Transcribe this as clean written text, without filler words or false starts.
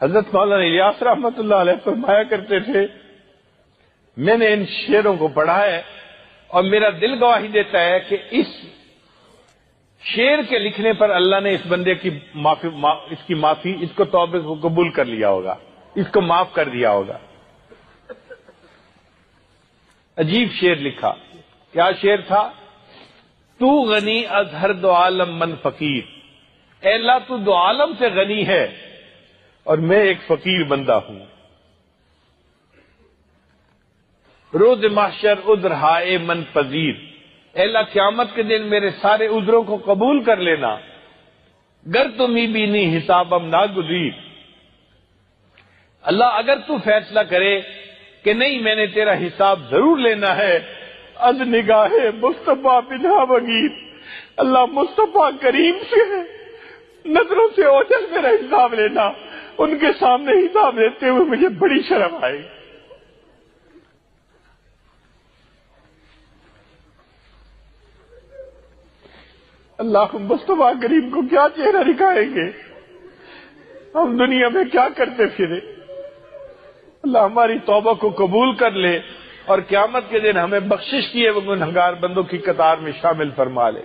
حضرت مولانا الیاس رحمۃ اللہ علیہ فرمایا کرتے تھے، میں نے ان شعروں کو پڑھا ہے اور میرا دل گواہی دیتا ہے کہ اس شعر کے لکھنے پر اللہ نے اس بندے کی معافی، اس کو توبہ کو قبول کر لیا ہوگا، اس کو معاف کر دیا ہوگا۔ عجیب شعر لکھا، کیا شعر تھا؟ تو غنی از ہر دو عالم من فقیر، اے اللہ تو دو عالم سے غنی ہے اور میں ایک فقیر بندہ ہوں۔ روز محشر عذر ہائے من پذیر، اے اللہ قیامت کے دن میرے سارے عذروں کو قبول کر لینا۔ گر تمہیں بھی نہیں حسابم ناگزیر، اللہ اگر تو فیصلہ کرے کہ نہیں میں نے تیرا حساب ضرور لینا ہے، از نگاہ مصطفیٰ بنا بغیر، اللہ مصطفیٰ کریم سے نظروں سے اوجھل میرا حساب لینا، ان کے سامنے حساب لیتے ہوئے مجھے بڑی شرم آئی۔ اللہ مصطفیٰ کریم کو کیا چہرہ دکھائیں گے؟ ہم دنیا میں کیا کرتے پھرے؟ اللہ ہماری توبہ کو قبول کر لے اور قیامت کے دن ہمیں بخشش کیے وہ گنہگار بندوں کی قطار میں شامل فرما لے۔